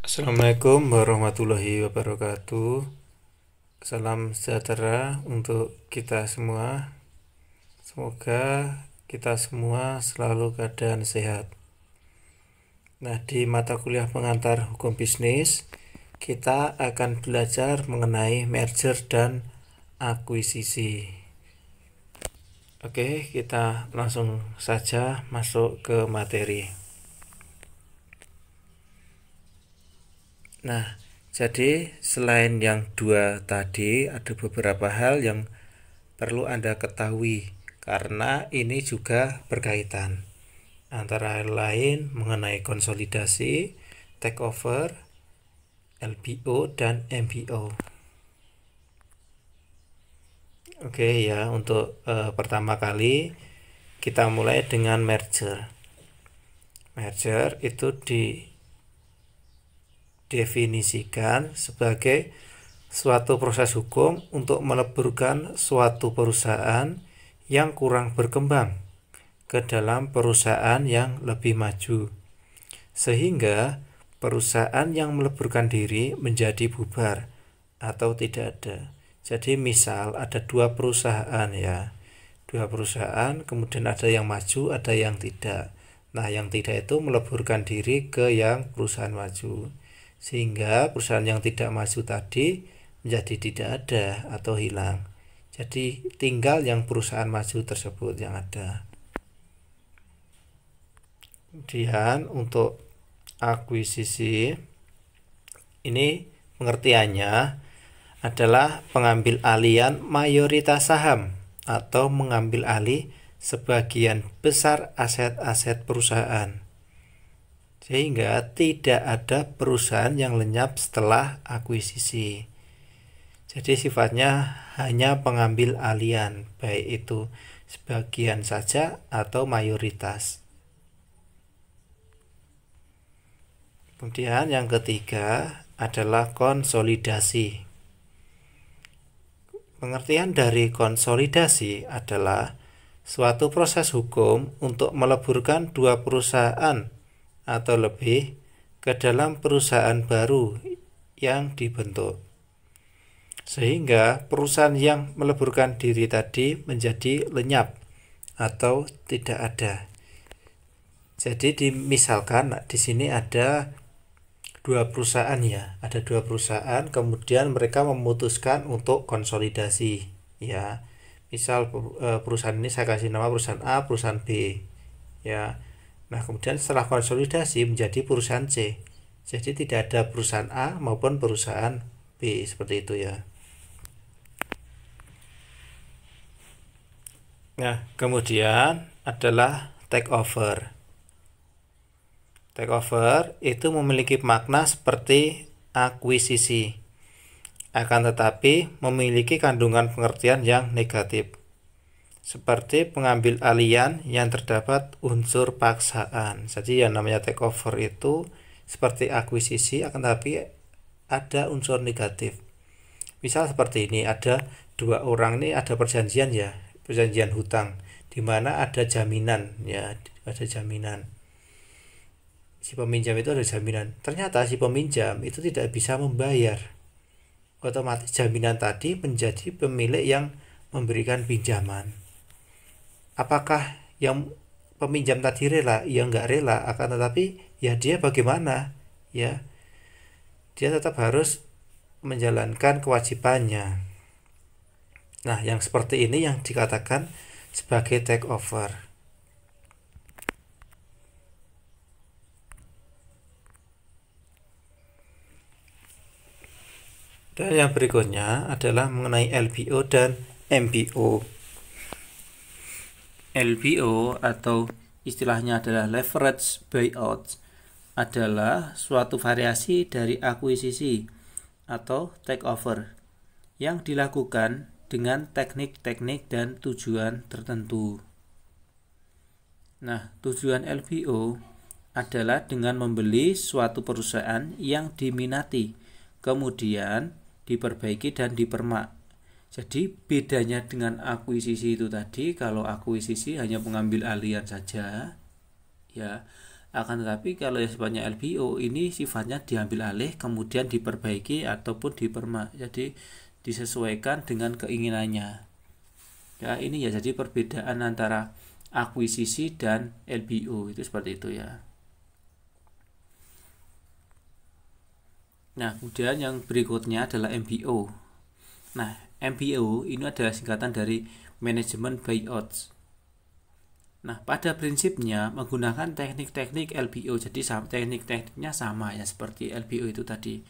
Assalamualaikum warahmatullahi wabarakatuh. Salam sejahtera untuk kita semua. Semoga kita semua selalu keadaan sehat. Nah, di mata kuliah pengantar hukum bisnis, kita akan belajar mengenai merger dan akuisisi. Oke, kita langsung saja masuk ke materi. Nah, jadi selain yang dua tadi, ada beberapa hal yang perlu Anda ketahui karena ini juga berkaitan. Antara lain mengenai konsolidasi, takeover, LBO, dan MBO. Oke ya, untuk pertama kali kita mulai dengan merger. Merger itu didefinisikan sebagai suatu proses hukum untuk meleburkan suatu perusahaan yang kurang berkembang ke dalam perusahaan yang lebih maju, sehingga perusahaan yang meleburkan diri menjadi bubar atau tidak ada. Jadi misal ada dua perusahaan ya, dua perusahaan, kemudian ada yang maju, ada yang tidak. Nah, yang tidak itu meleburkan diri ke yang perusahaan maju, sehingga perusahaan yang tidak maju tadi menjadi tidak ada atau hilang. Jadi tinggal yang perusahaan maju tersebut yang ada. Kemudian untuk akuisisi, ini pengertiannya adalah pengambil alihan mayoritas saham atau mengambil alih sebagian besar aset-aset perusahaan, sehingga tidak ada perusahaan yang lenyap setelah akuisisi. Jadi sifatnya hanya pengambil alihan, baik itu sebagian saja atau mayoritas. Kemudian yang ketiga adalah konsolidasi. Pengertian dari konsolidasi adalah suatu proses hukum untuk meleburkan dua perusahaan atau lebih ke dalam perusahaan baru yang dibentuk, sehingga perusahaan yang meleburkan diri tadi menjadi lenyap atau tidak ada. Jadi dimisalkan di sini ada dua perusahaan ya, ada dua perusahaan, kemudian mereka memutuskan untuk konsolidasi ya. Misal perusahaan ini saya kasih nama perusahaan A, perusahaan B ya. Nah, kemudian setelah konsolidasi menjadi perusahaan C. Jadi tidak ada perusahaan A maupun perusahaan B, seperti itu ya. Nah, kemudian adalah takeover. Takeover itu memiliki makna seperti akuisisi, akan tetapi memiliki kandungan pengertian yang negatif, seperti pengambil alihan yang terdapat unsur paksaan. Jadi yang namanya takeover itu seperti akuisisi, akan tetapi ada unsur negatif. Misal seperti ini, ada dua orang ini ada perjanjian ya, perjanjian hutang, di mana ada jaminan ya, ada jaminan. Si peminjam itu ada jaminan. Ternyata si peminjam itu tidak bisa membayar. Otomatis jaminan tadi menjadi pemilik yang memberikan pinjaman. Apakah yang peminjam tadi rela? Ya nggak rela, akan tetapi ya dia bagaimana? Ya, dia tetap harus menjalankan kewajibannya. Nah, yang seperti ini yang dikatakan sebagai takeover. Dan yang berikutnya adalah mengenai LBO dan MBO. LBO atau istilahnya adalah leverage buyout adalah suatu variasi dari akuisisi atau takeover yang dilakukan dengan teknik-teknik dan tujuan tertentu. Nah, tujuan LBO adalah dengan membeli suatu perusahaan yang diminati, kemudian diperbaiki dan dipermak. Jadi bedanya dengan akuisisi itu tadi, kalau akuisisi hanya mengambil alihan saja ya. Akan tetapi kalau yang sifatnya LBO ini sifatnya diambil alih kemudian diperbaiki ataupun jadi disesuaikan dengan keinginannya. Ya, ini ya jadi perbedaan antara akuisisi dan LBO itu seperti itu ya. Nah, kemudian yang berikutnya adalah MBO. Nah, MBO ini adalah singkatan dari Management Buyouts. Nah, pada prinsipnya menggunakan teknik-teknik LBO, jadi teknik-tekniknya sama ya seperti LBO itu tadi.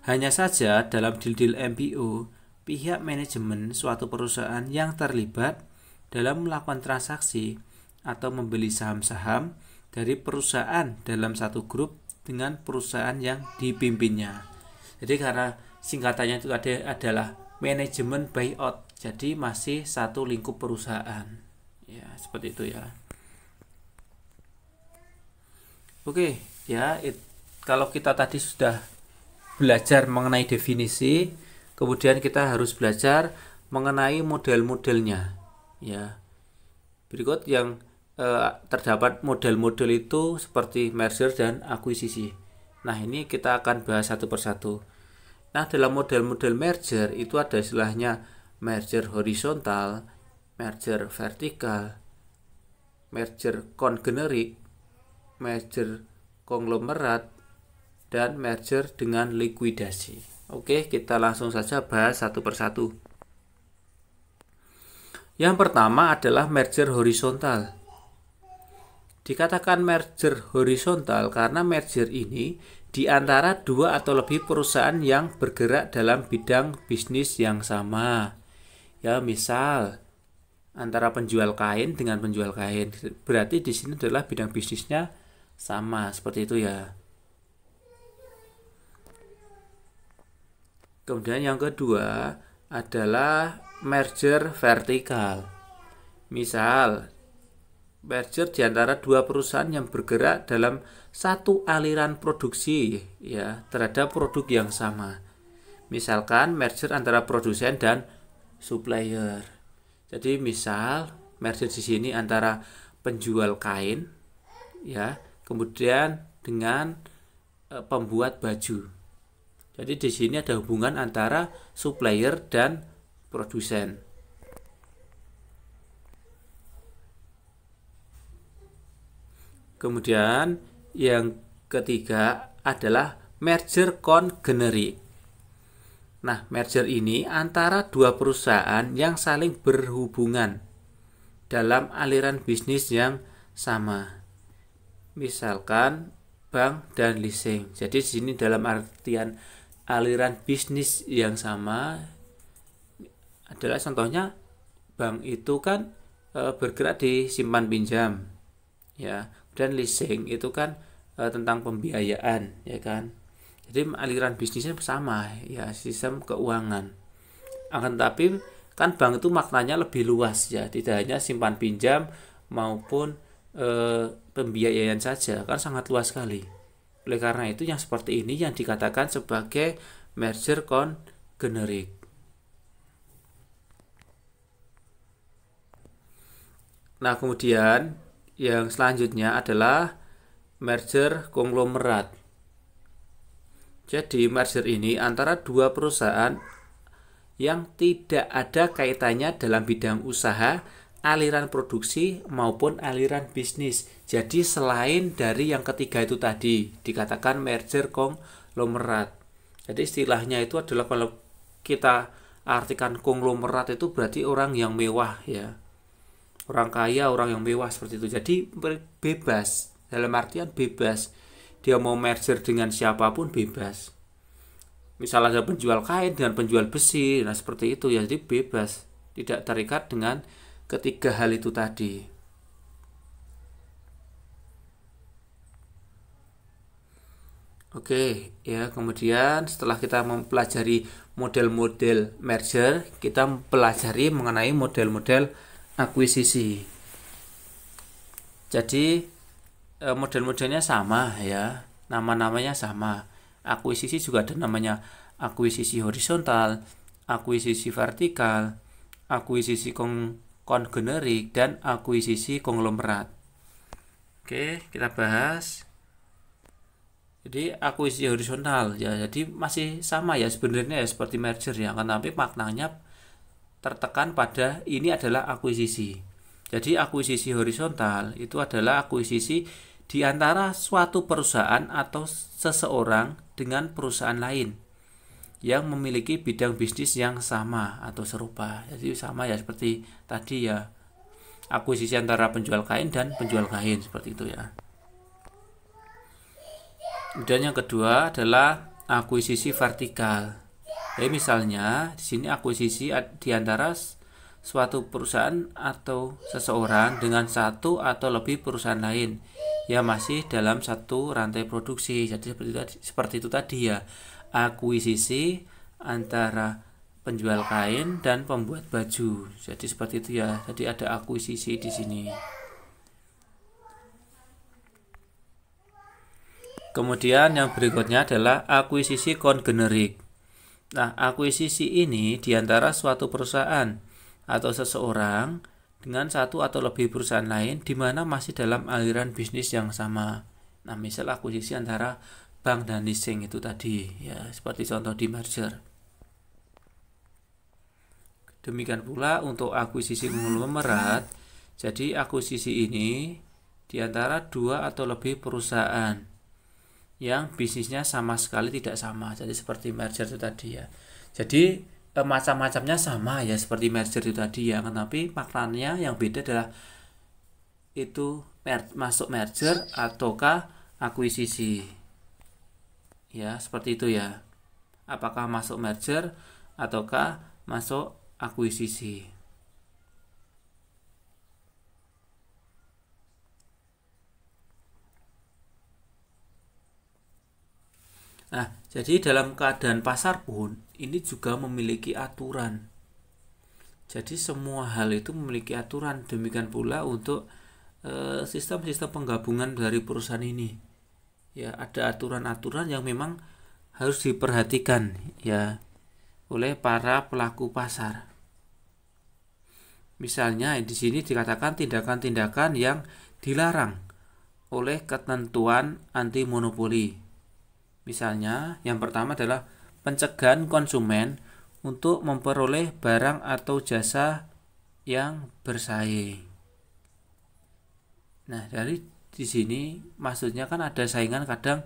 Hanya saja dalam deal-deal MBO, pihak manajemen suatu perusahaan yang terlibat dalam melakukan transaksi atau membeli saham-saham dari perusahaan dalam satu grup dengan perusahaan yang dipimpinnya. Jadi karena singkatannya itu adalah manajemen buyout, jadi masih satu lingkup perusahaan. Ya, seperti itu ya. Oke, ya kalau kita tadi sudah belajar mengenai definisi, kemudian kita harus belajar mengenai model-modelnya. Ya. Berikut yang terdapat model-model itu seperti merger dan akuisisi. Nah, ini kita akan bahas satu persatu. Nah, dalam model-model merger itu ada istilahnya merger horizontal, merger vertikal, merger konglomerat, merger konglomerat, dan merger dengan likuidasi. Oke, kita langsung saja bahas satu persatu. Yang pertama adalah merger horizontal. Dikatakan merger horizontal karena merger ini di antara dua atau lebih perusahaan yang bergerak dalam bidang bisnis yang sama. Ya, misal antara penjual kain dengan penjual kain. Berarti di sini adalah bidang bisnisnya sama, seperti itu ya. Kemudian yang kedua adalah merger vertikal. Misal merger di antara dua perusahaan yang bergerak dalam satu aliran produksi ya terhadap produk yang sama. Misalkan merger antara produsen dan supplier. Jadi misal merger di sini antara penjual kain ya, kemudian dengan pembuat baju. Jadi di sini ada hubungan antara supplier dan produsen. Kemudian yang ketiga adalah merger konglomerat. Nah, merger ini antara dua perusahaan yang saling berhubungan dalam aliran bisnis yang sama. Misalkan bank dan leasing. Jadi di sini dalam artian aliran bisnis yang sama adalah contohnya bank itu kan bergerak di simpan pinjam ya, dan leasing itu kan tentang pembiayaan ya kan. Jadi aliran bisnisnya sama ya, sistem keuangan. Akan tapi kan bank itu maknanya lebih luas ya, tidak hanya simpan pinjam maupun pembiayaan saja, kan sangat luas sekali. Oleh karena itu yang seperti ini yang dikatakan sebagai merger konglomerat. Nah, kemudian yang selanjutnya adalah merger konglomerat. Jadi merger ini antara dua perusahaan yang tidak ada kaitannya dalam bidang usaha, aliran produksi maupun aliran bisnis. Jadi selain dari yang ketiga itu tadi dikatakan merger konglomerat. Jadi istilahnya itu adalah kalau kita artikan konglomerat itu berarti orang yang mewah ya. Orang kaya, orang yang mewah seperti itu. Jadi bebas, dalam artian bebas. Dia mau merger dengan siapapun bebas. Misalnya ada penjual kain dengan penjual besi, nah seperti itu ya, jadi bebas, tidak terikat dengan ketiga hal itu tadi. Oke, ya kemudian setelah kita mempelajari model-model merger, kita mempelajari mengenai model-model akuisisi. Jadi model-modelnya sama ya, nama-namanya sama. Akuisisi juga ada namanya akuisisi horizontal, akuisisi vertikal, akuisisi konglomerat, dan akuisisi konglomerat. Oke, kita bahas. Jadi akuisisi horizontal ya, jadi masih sama ya sebenarnya ya seperti merger ya, kan, tapi maknanya tertekan pada ini adalah akuisisi. Jadi akuisisi horizontal itu adalah akuisisi di antara suatu perusahaan atau seseorang dengan perusahaan lain yang memiliki bidang bisnis yang sama atau serupa. Jadi sama ya seperti tadi ya, akuisisi antara penjual kain dan penjual kain seperti itu ya. Kemudian yang kedua adalah akuisisi vertikal. Jadi misalnya di sini akuisisi di antara suatu perusahaan atau seseorang dengan satu atau lebih perusahaan lain yang masih dalam satu rantai produksi. Jadi seperti itu tadi ya, akuisisi antara penjual kain dan pembuat baju. Jadi seperti itu ya. Jadi ada akuisisi di sini. Kemudian yang berikutnya adalah akuisisi kongenerik. Nah, akuisisi ini diantara suatu perusahaan atau seseorang dengan satu atau lebih perusahaan lain di mana masih dalam aliran bisnis yang sama. Nah, misal akuisisi antara bank dan leasing itu tadi, ya seperti contoh di merger. Demikian pula untuk akuisisi konglomerat. Jadi akuisisi ini diantara dua atau lebih perusahaan yang bisnisnya sama sekali tidak sama. Jadi seperti merger itu tadi ya. Jadi macam-macamnya sama ya seperti merger itu tadi ya, tapi maknanya yang beda adalah itu masuk merger ataukah akuisisi. Ya, seperti itu ya. Apakah masuk merger ataukah masuk akuisisi. Nah, jadi dalam keadaan pasar pun ini juga memiliki aturan. Jadi semua hal itu memiliki aturan. Demikian pula untuk sistem-sistem penggabungan dari perusahaan ini. Ya, ada aturan-aturan yang memang harus diperhatikan ya oleh para pelaku pasar. Misalnya di sini dikatakan tindakan-tindakan yang dilarang oleh ketentuan anti monopoli. Misalnya, yang pertama adalah pencegahan konsumen untuk memperoleh barang atau jasa yang bersaing. Nah, dari di sini maksudnya kan ada saingan kadang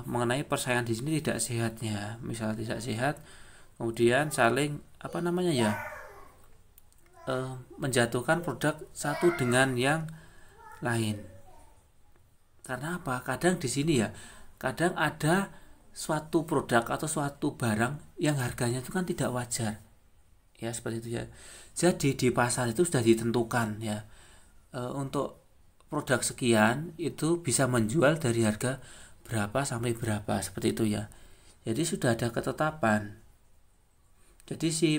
mengenai persaingan di sini tidak sehatnya. Misal tidak sehat, kemudian saling menjatuhkan produk satu dengan yang lain. Karena apa? Kadang di sini ya, kadang ada suatu produk atau suatu barang yang harganya itu kan tidak wajar ya, seperti itu ya. Jadi di pasar itu sudah ditentukan ya, untuk produk sekian itu bisa menjual dari harga berapa sampai berapa, seperti itu ya. Jadi sudah ada ketetapan. Jadi si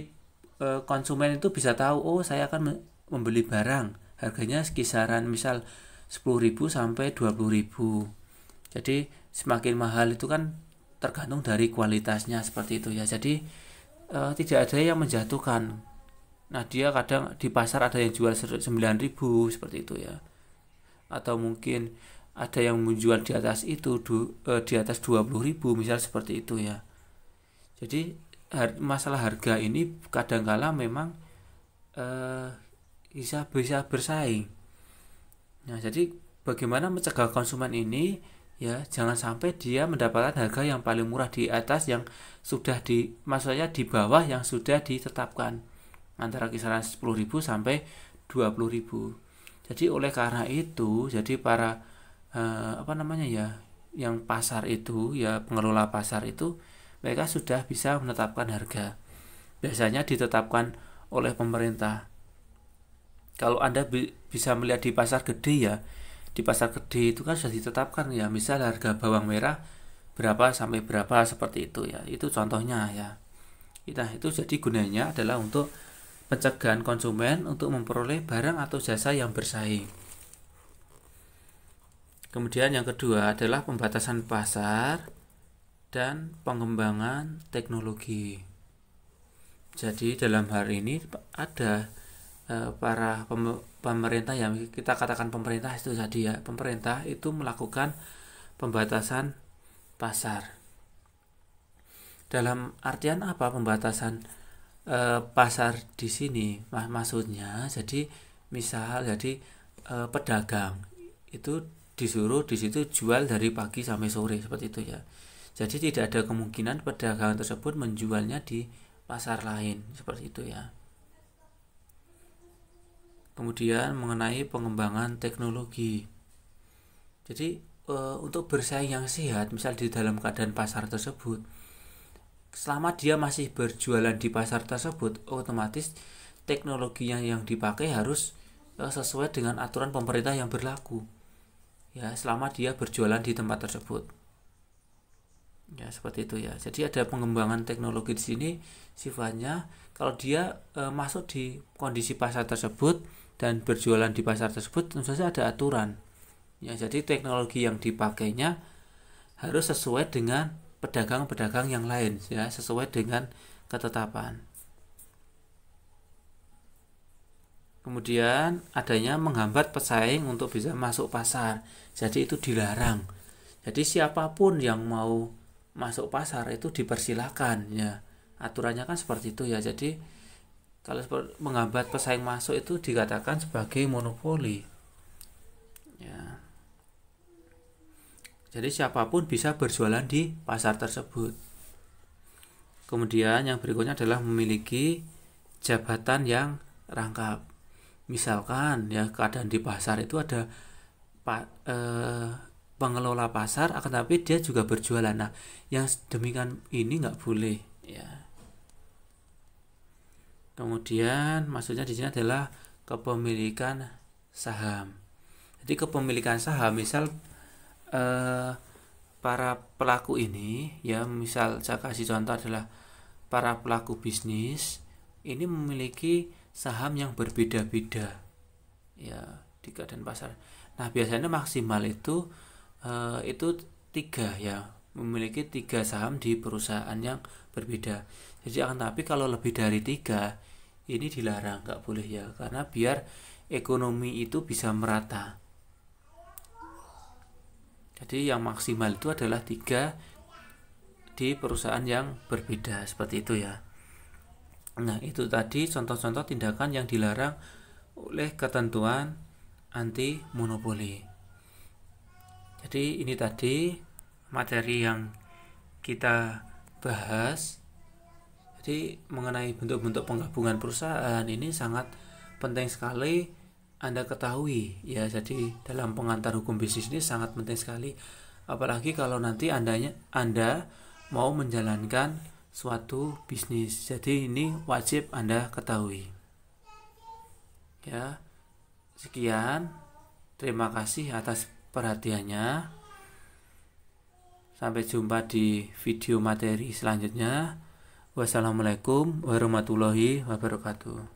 konsumen itu bisa tahu, oh saya akan membeli barang harganya kisaran misal 10.000 sampai 20.000. Jadi semakin mahal itu kan tergantung dari kualitasnya, seperti itu ya. Jadi tidak ada yang menjatuhkan. Nah, dia kadang di pasar ada yang jual 9.000 seperti itu ya. Atau mungkin ada yang menjual di atas itu di atas 20.000 misal, seperti itu ya. Jadi masalah harga ini kadangkala memang bisa bersaing. Nah, jadi bagaimana mencegah konsumen ini ya, jangan sampai dia mendapatkan harga yang paling murah di atas yang sudah maksudnya di bawah yang sudah ditetapkan antara kisaran 10.000 sampai 20.000. Jadi oleh karena itu, jadi para yang pasar itu ya, pengelola pasar itu mereka sudah bisa menetapkan harga. Biasanya ditetapkan oleh pemerintah. Kalau Anda bisa melihat di pasar gede ya, di pasar gede itu kan sudah ditetapkan ya, misal harga bawang merah berapa sampai berapa, seperti itu ya. Itu contohnya ya. Nah, itu jadi gunanya adalah untuk pencegahan konsumen untuk memperoleh barang atau jasa yang bersaing. Kemudian yang kedua adalah pembatasan pasar dan pengembangan teknologi. Jadi dalam hal ini ada para pemerintah, ya kita katakan pemerintah itu tadi ya, pemerintah itu melakukan pembatasan pasar. Dalam artian apa pembatasan pasar di sini? Maksudnya jadi misal jadi pedagang itu disuruh di situ jual dari pagi sampai sore seperti itu ya. Jadi tidak ada kemungkinan pedagang tersebut menjualnya di pasar lain seperti itu ya. Kemudian mengenai pengembangan teknologi. Jadi untuk bersaing yang sehat, misal di dalam keadaan pasar tersebut, selama dia masih berjualan di pasar tersebut, otomatis teknologinya yang dipakai harus sesuai dengan aturan pemerintah yang berlaku. Ya, selama dia berjualan di tempat tersebut. Ya, seperti itu ya. Jadi ada pengembangan teknologi di sini sifatnya kalau dia masuk di kondisi pasar tersebut dan berjualan di pasar tersebut, tentu saja ada aturan. Ya, jadi teknologi yang dipakainya harus sesuai dengan pedagang-pedagang yang lain ya, sesuai dengan ketetapan. Kemudian adanya menghambat pesaing untuk bisa masuk pasar. Jadi itu dilarang. Jadi siapapun yang mau masuk pasar itu dipersilakan ya. Aturannya kan seperti itu ya. Jadi kalau menghambat pesaing masuk itu dikatakan sebagai monopoli. Ya. Jadi siapapun bisa berjualan di pasar tersebut. Kemudian yang berikutnya adalah memiliki jabatan yang rangkap. Misalkan ya keadaan di pasar itu ada pengelola pasar, akan tapi dia juga berjualan. Nah, yang demikian ini nggak boleh ya. Kemudian maksudnya di sini adalah kepemilikan saham. Jadi kepemilikan saham, misal para pelaku ini ya, misal saya kasih contoh adalah para pelaku bisnis ini memiliki saham yang berbeda-beda ya di keadaan pasar. Nah, biasanya maksimal itu 3 ya, memiliki 3 saham di perusahaan yang berbeda. Jadi akan tapi kalau lebih dari 3 ini dilarang, nggak boleh ya, karena biar ekonomi itu bisa merata. Jadi yang maksimal itu adalah 3 di perusahaan yang berbeda seperti itu ya. Nah, itu tadi contoh-contoh tindakan yang dilarang oleh ketentuan anti monopoli. Jadi ini tadi materi yang kita bahas. Jadi mengenai bentuk-bentuk penggabungan perusahaan ini sangat penting sekali Anda ketahui ya. Jadi dalam pengantar hukum bisnis ini sangat penting sekali. Apalagi kalau nanti Anda mau menjalankan suatu bisnis. Jadi ini wajib Anda ketahui. Ya. Sekian. Terima kasih atas perhatiannya. Sampai jumpa di video materi selanjutnya. Wassalamualaikum warahmatullahi wabarakatuh.